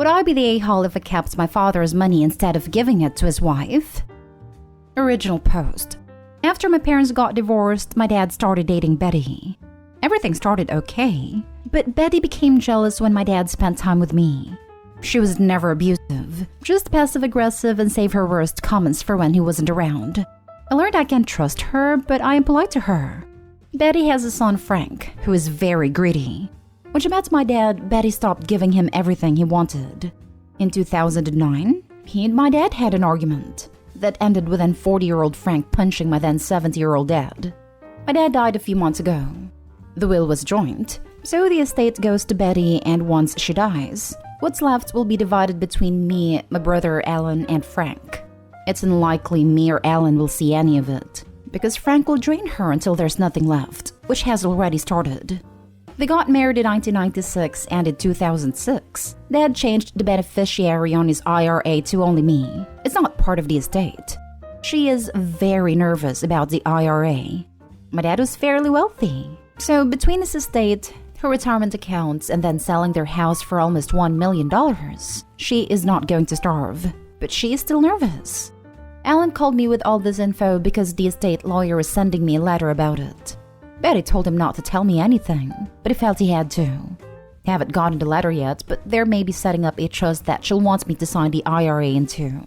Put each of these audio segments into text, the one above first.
Would I be the a-hole if I kept my father's money instead of giving it to his wife? Original post. After my parents got divorced, my dad started dating Betty. Everything started okay, but Betty became jealous when my dad spent time with me. She was never abusive, just passive-aggressive and saved her worst comments for when he wasn't around. I learned I can't trust her, but I am polite to her. Betty has a son, Frank, who is very greedy. When she met my dad, Betty stopped giving him everything he wanted. In 2009, he and my dad had an argument that ended with then 40-year-old Frank punching my then 70-year-old dad. My dad died a few months ago. The will was joint, so the estate goes to Betty, and once she dies, what's left will be divided between me, my brother Alan, and Frank. It's unlikely me or Alan will see any of it, because Frank will drain her until there's nothing left, which has already started. They got married in 1996, and in 2006, Dad changed the beneficiary on his IRA to only me. It's not part of the estate. She is very nervous about the IRA. My dad was fairly wealthy, so between his estate, her retirement accounts, and then selling their house for almost $1 million, she is not going to starve, but she is still nervous. Alan called me with all this info because the estate lawyer is sending me a letter about it. Betty told him not to tell me anything, but he felt he had to. Haven't gotten the letter yet, but they're maybe setting up a trust that she'll want me to sign the IRA into.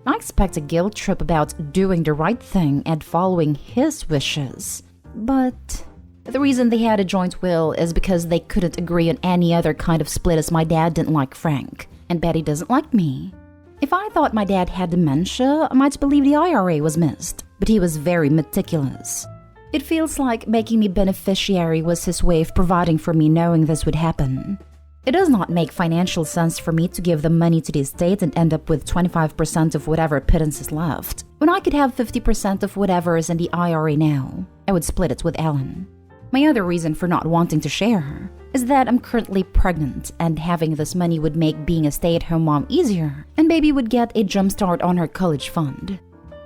I expect a guilt trip about doing the right thing and following his wishes. But the reason they had a joint will is because they couldn't agree on any other kind of split, as my dad didn't like Frank, and Betty doesn't like me. If I thought my dad had dementia, I might believe the IRA was missed, but he was very meticulous. It feels like making me beneficiary was his way of providing for me, knowing this would happen. It does not make financial sense for me to give the money to the estate and end up with 25% of whatever pittance is left, when I could have 50% of whatever is in the IRA now. I would split it with Alan. My other reason for not wanting to share is that I'm currently pregnant, and having this money would make being a stay-at-home mom easier, and baby would get a jump start on her college fund.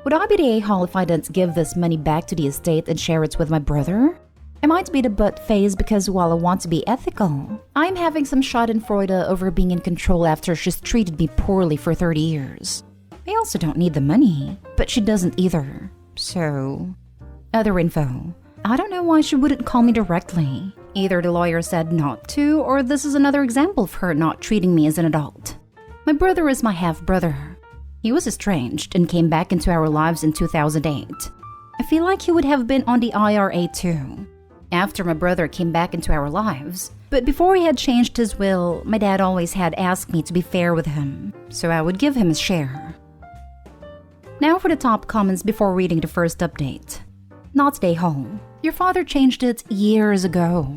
Would I be the a-hole if I didn't give this money back to the estate and share it with my brother? I might be the butt phase because while I want to be ethical, I'm having some schadenfreude over being in control after she's treated me poorly for 30 years. I also don't need the money, but she doesn't either. So, other info. I don't know why she wouldn't call me directly. Either the lawyer said not to, or this is another example of her not treating me as an adult. My brother is my half-brother. He was estranged and came back into our lives in 2008. I feel like he would have been on the IRA too. After my brother came back into our lives, but before he had changed his will, my dad always had asked me to be fair with him, so I would give him his share. Now for the top comments before reading the first update. Not stay home. Your father changed it years ago.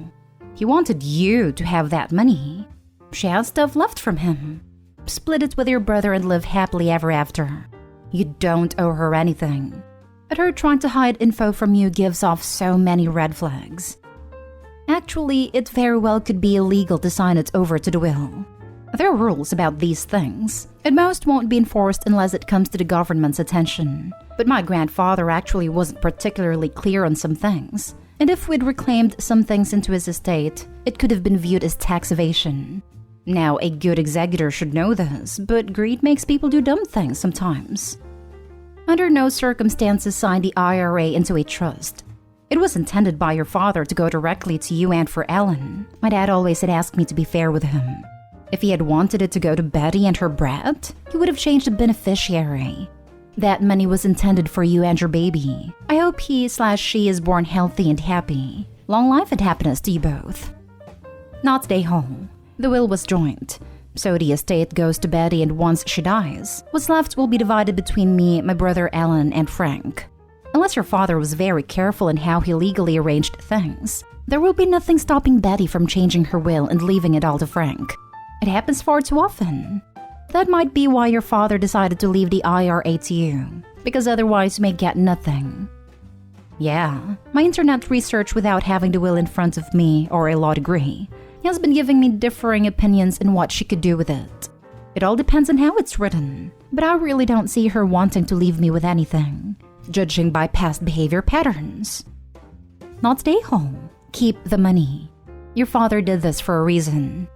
He wanted you to have that money. She has stuff left from him. Split it with your brother and live happily ever after. You don't owe her anything. But her trying to hide info from you gives off so many red flags. Actually, it very well could be illegal to sign it over to the will. There are rules about these things, and most won't be enforced unless it comes to the government's attention. But my grandfather actually wasn't particularly clear on some things, and if we'd reclaimed some things into his estate, it could have been viewed as tax evasion. Now, a good executor should know this, but greed makes people do dumb things sometimes. Under no circumstances sign the IRA into a trust. It was intended by your father to go directly to you and for Ellen. My dad always had asked me to be fair with him. If he had wanted it to go to Betty and her brat, he would have changed the beneficiary. That money was intended for you and your baby. I hope he/she is born healthy and happy. Long life and happiness to you both. Not stay home. The will was joint, so the estate goes to Betty, and once she dies, what's left will be divided between me, my brother Alan, and Frank. Unless your father was very careful in how he legally arranged things, there will be nothing stopping Betty from changing her will and leaving it all to Frank. It happens far too often. That might be why your father decided to leave the IRA to you, because otherwise you may get nothing. Yeah, my internet research without having the will in front of me or a law degree has been giving me differing opinions in what she could do with it. It all depends on how it's written, but I really don't see her wanting to leave me with anything, judging by past behavior patterns. Not stay home. Keep the money. Your father did this for a reason.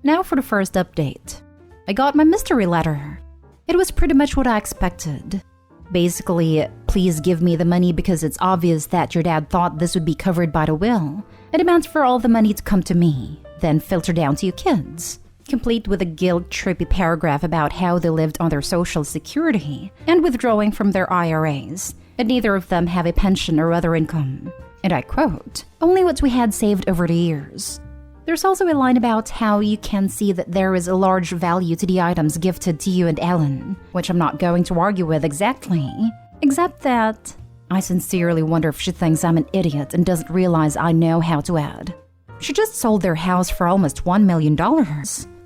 Now for the first update. I got my mystery letter. It was pretty much what I expected. Basically, please give me the money because it's obvious that your dad thought this would be covered by the will. It demands for all the money to come to me, then filter down to you kids. Complete with a guilt-trippy paragraph about how they lived on their social security and withdrawing from their IRAs, and neither of them have a pension or other income. And I quote, "Only what we had saved over the years." There's also a line about how you can see that there is a large value to the items gifted to you and Ellen, which I'm not going to argue with exactly, except that I sincerely wonder if she thinks I'm an idiot and doesn't realize I know how to add. She just sold their house for almost $1 million.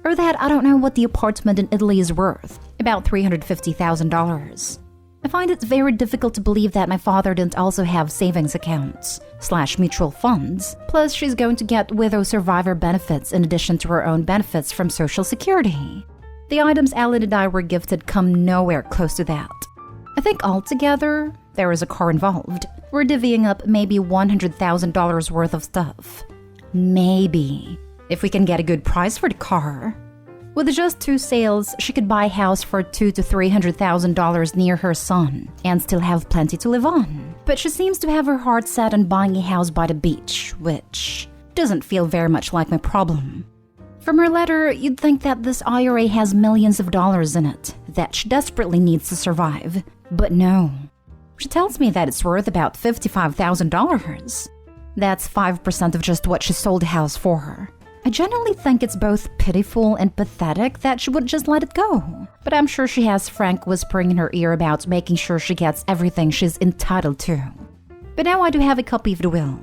Or that I don't know what the apartment in Italy is worth, about $350,000. I find it very difficult to believe that my father didn't also have savings accounts / mutual funds, plus she's going to get widow survivor benefits in addition to her own benefits from Social Security. The items Alan and I were gifted come nowhere close to that. I think altogether, there is a car involved. We're divvying up maybe $100,000 worth of stuff. Maybe. If we can get a good price for the car. With just 2 sales, she could buy a house for $200,000 to $300,000 near her son and still have plenty to live on. But she seems to have her heart set on buying a house by the beach, which doesn't feel very much like my problem. From her letter, you'd think that this IRA has millions of dollars in it that she desperately needs to survive. But no. She tells me that it's worth about $55,000. That's 5% of just what she sold the house for. I genuinely think it's both pitiful and pathetic that she would just let it go. But I'm sure she has Frank whispering in her ear about making sure she gets everything she's entitled to. But now I do have a copy of the will.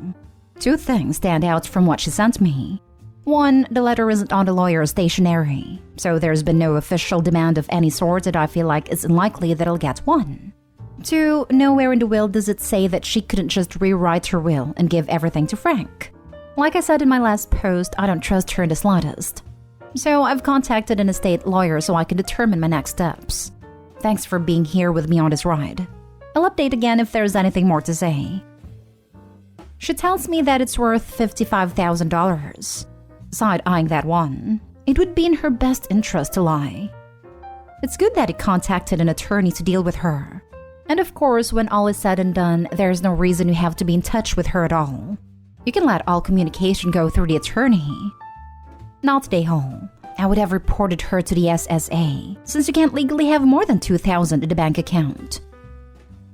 2 things stand out from what she sent me. 1, the letter isn't on the lawyer's stationery, so there's been no official demand of any sort and I feel like it's unlikely that I'll get one. 2, nowhere in the will does it say that she couldn't just rewrite her will and give everything to Frank. Like I said in my last post, I don't trust her in the slightest. So I've contacted an estate lawyer so I can determine my next steps. Thanks for being here with me on this ride. I'll update again if there's anything more to say. She tells me that it's worth $55,000. Side-eyeing that one, it would be in her best interest to lie. It's good that he contacted an attorney to deal with her. And of course, when all is said and done, there's no reason you have to be in touch with her at all. You can let all communication go through the attorney. Not today, home. I would have reported her to the SSA, since you can't legally have more than $2,000 in the bank account.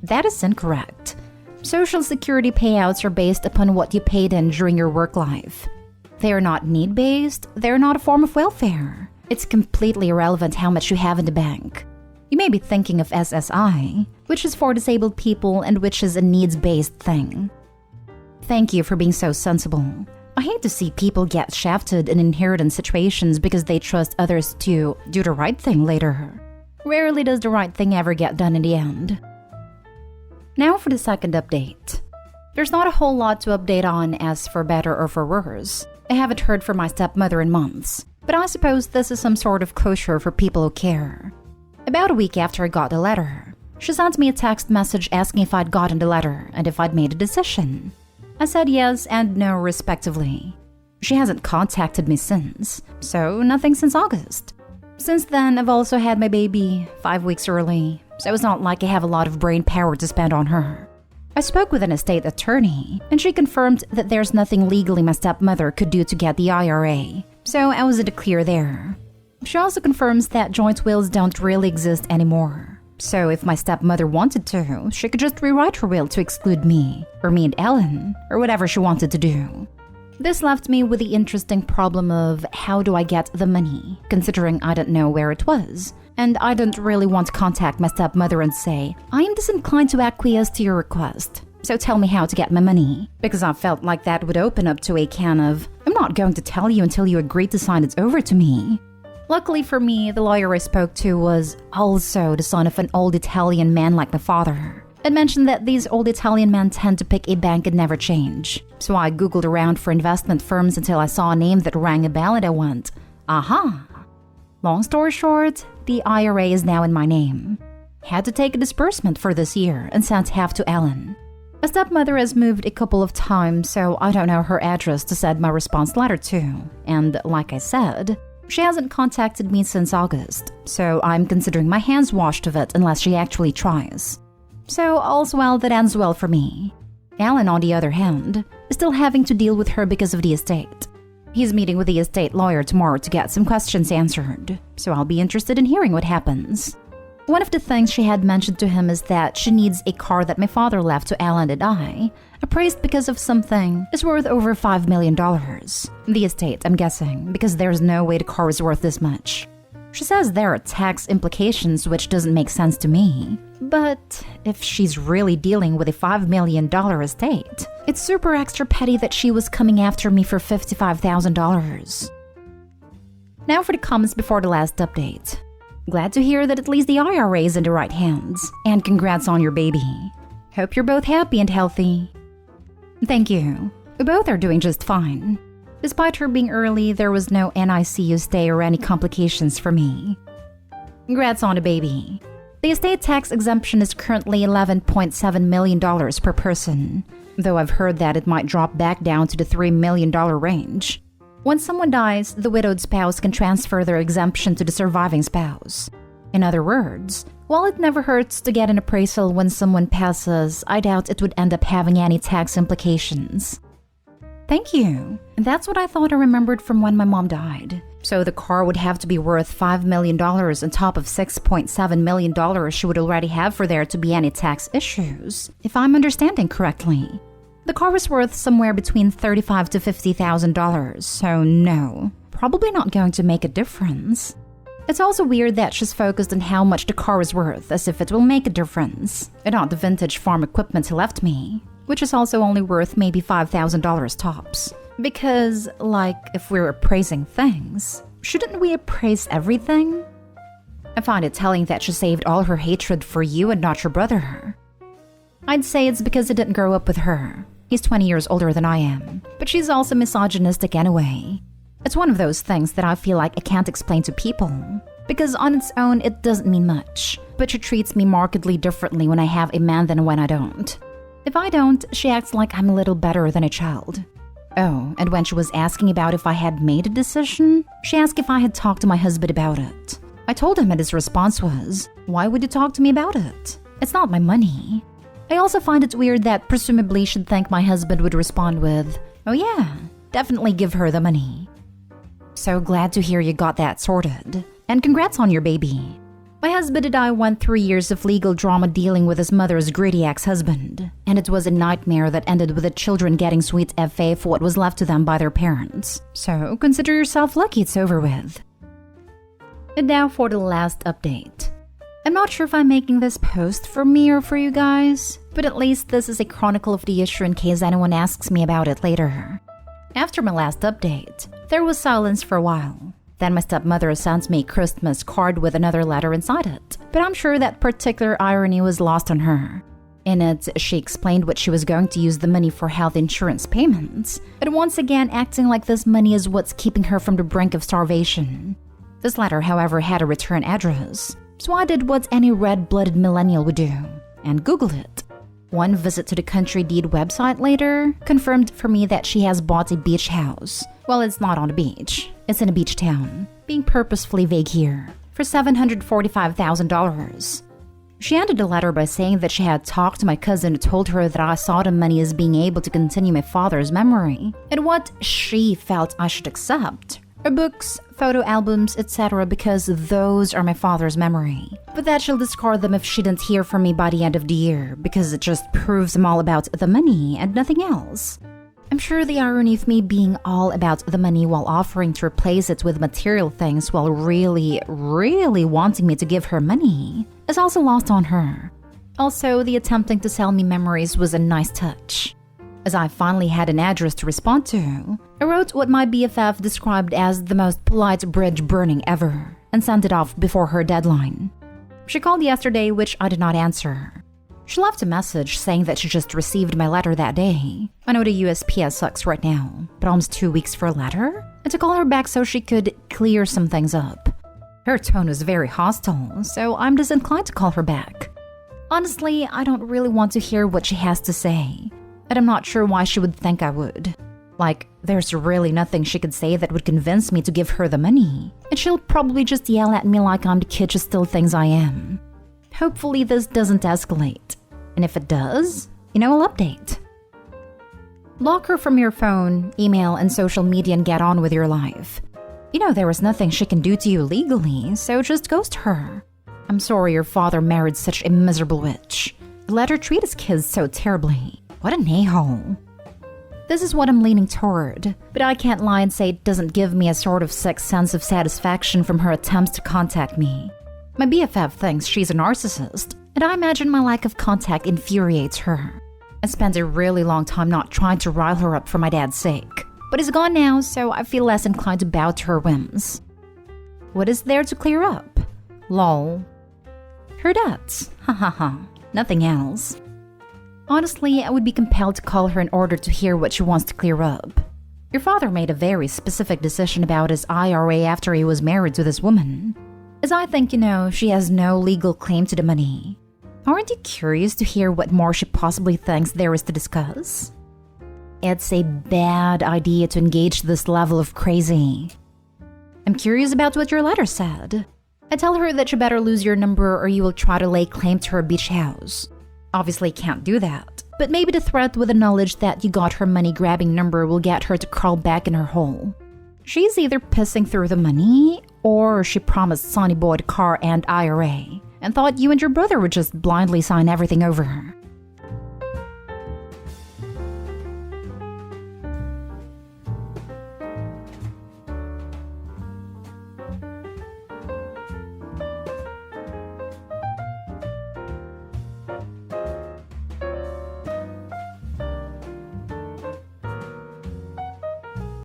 That is incorrect. Social Security payouts are based upon what you paid in during your work life. They are not need-based, they're not a form of welfare. It's completely irrelevant how much you have in the bank. You may be thinking of SSI, which is for disabled people and which is a needs-based thing. Thank you for being so sensible. I hate to see people get shafted in inheritance situations because they trust others to do the right thing later. Rarely does the right thing ever get done in the end. Now for the second update. There's not a whole lot to update on as for better or for worse. I haven't heard from my stepmother in months, but I suppose this is some sort of closure for people who care. About a week after I got the letter, she sent me a text message asking if I'd gotten the letter and if I'd made a decision. I said yes and no respectively. She hasn't contacted me since, so nothing since August. Since then, I've also had my baby 5 weeks early, so it's not like I have a lot of brain power to spend on her. I spoke with an estate attorney, and she confirmed that there's nothing legally my stepmother could do to get the IRA, so I was in the clear there. She also confirms that joint wills don't really exist anymore. So if my stepmother wanted to, she could just rewrite her will to exclude me, or me and Ellen, or whatever she wanted to do. This left me with the interesting problem of how do I get the money, considering I don't know where it was. And I don't really want to contact my stepmother and say, I am disinclined to acquiesce to your request, so tell me how to get my money. Because I felt like that would open up to a can of, I'm not going to tell you until you agree to sign it over to me. Luckily for me, the lawyer I spoke to was also the son of an old Italian man like my father. It mentioned that these old Italian men tend to pick a bank and never change. So I googled around for investment firms until I saw a name that rang a bell and I went, aha! Long story short, the IRA is now in my name. Had to take a disbursement for this year and sent half to Ellen. My stepmother has moved a couple of times, so I don't know her address to send my response letter to. And like I said, She hasn't contacted me since August, so I'm considering my hands washed of it unless she actually tries. So all's well that ends well for me. Alan, on the other hand, is still having to deal with her because of the estate. He's meeting with the estate lawyer tomorrow to get some questions answered, so I'll be interested in hearing what happens. One of the things she had mentioned to him is that she needs a car that my father left to Alan and I, appraised because of something, is worth over $5 million. The estate, I'm guessing, because there's no way the car is worth this much. She says there are tax implications, which doesn't make sense to me. But if she's really dealing with a $5 million estate, it's super extra petty that she was coming after me for $55,000. Now for the comments before the last update. Glad to hear that at least the IRA is in the right hands, and congrats on your baby. Hope you're both happy and healthy. Thank you. We both are doing just fine. Despite her being early, there was no NICU stay or any complications for me. Congrats on the baby. The estate tax exemption is currently $11.7 million per person, though I've heard that it might drop back down to the $3 million range. When someone dies, the widowed spouse can transfer their exemption to the surviving spouse. In other words, while it never hurts to get an appraisal when someone passes, I doubt it would end up having any tax implications. Thank you. That's what I thought I remembered from when my mom died. So the car would have to be worth $5 million on top of $6.7 million she would already have for there to be any tax issues, if I'm understanding correctly. The car was worth somewhere between $35,000 to $50,000, so no, probably not going to make a difference. It's also weird that she's focused on how much the car is worth, as if it will make a difference, and not the vintage farm equipment he left me, which is also only worth maybe $5,000 tops. Because, like, if we're appraising things, shouldn't we appraise everything? I find it telling that she saved all her hatred for you and not your brother. I'd say it's because I didn't grow up with her. He's 20 years older than I am, but she's also misogynistic anyway. It's one of those things that I feel like I can't explain to people, because on its own it doesn't mean much, but she treats me markedly differently when I have a man than when I don't. If I don't, she acts like I'm a little better than a child. Oh, and when she was asking about if I had made a decision, she asked if I had talked to my husband about it. I told him and his response was, "Why would you talk to me about it? It's not my money." I also find it weird that presumably she'd think my husband would respond with, "Oh yeah, definitely give her the money." So glad to hear you got that sorted, and congrats on your baby. My husband and I went through years of legal drama dealing with his mother's greedy ex-husband, and it was a nightmare that ended with the children getting sweet FA for what was left to them by their parents. So consider yourself lucky it's over with. And now for the last update. I'm not sure if I'm making this post for me or for you guys, but at least this is a chronicle of the issue in case anyone asks me about it later. After my last update, there was silence for a while. Then my stepmother sent me a Christmas card with another letter inside it, but I'm sure that particular irony was lost on her. In it, she explained what she was going to use the money for health insurance payments, but once again acting like this money is what's keeping her from the brink of starvation. This letter, however, had a return address, so I did what any red-blooded millennial would do, and Googled it. One visit to the Country Deed website later confirmed for me that she has bought a beach house. Well, it's not on a beach. It's in a beach town, being purposefully vague here, for $745,000. She ended the letter by saying that she had talked to my cousin who told her that I saw the money as being able to continue my father's memory, and what she felt I should accept. Her books, photo albums, etc. because those are my father's memory. But that she'll discard them if she didn't hear from me by the end of the year, because it just proves I'm all about the money and nothing else. I'm sure the irony of me being all about the money while offering to replace it with material things while really wanting me to give her money is also lost on her. Also, the attempting to sell me memories was a nice touch. As I finally had an address to respond to, I wrote what my BFF described as the most polite bridge burning ever and sent it off before her deadline. She called yesterday, which I did not answer. She left a message saying that she just received my letter that day. I know the USPS sucks right now, but almost 2 weeks for a letter? And to call her back so she could clear some things up. Her tone was very hostile, so I'm disinclined to call her back. Honestly, I don't really want to hear what she has to say, and I'm not sure why she would think I would. Like, there's really nothing she could say that would convince me to give her the money. And she'll probably just yell at me like I'm the kid she still thinks I am. Hopefully this doesn't escalate. And if it does, I'll update. Block her from your phone, email, and social media and get on with your life. There was nothing she can do to you legally, so just ghost her. I'm sorry your father married such a miserable witch. Let her treat his kids so terribly. What an a-hole. This is what I'm leaning toward, but I can't lie and say it doesn't give me a sort of sick sense of satisfaction from her attempts to contact me. My BFF thinks she's a narcissist, and I imagine my lack of contact infuriates her. I spent a really long time not trying to rile her up for my dad's sake, but he's gone now, so I feel less inclined to bow to her whims. What is there to clear up? Lol. Her debts. Ha ha ha. Nothing else. Honestly, I would be compelled to call her in order to hear what she wants to clear up. Your father made a very specific decision about his IRA after he was married to this woman. As I think she has no legal claim to the money. Aren't you curious to hear what more she possibly thinks there is to discuss? It's a bad idea to engage this level of crazy. I'm curious about what your letter said. I tell her that you better lose your number or you will try to lay claim to her beach house. Obviously can't do that, but maybe the threat with the knowledge that you got her money-grabbing number will get her to crawl back in her hole. She's either pissing through the money, or she promised Sonny Boy the car and IRA, and thought you and your brother would just blindly sign everything over her.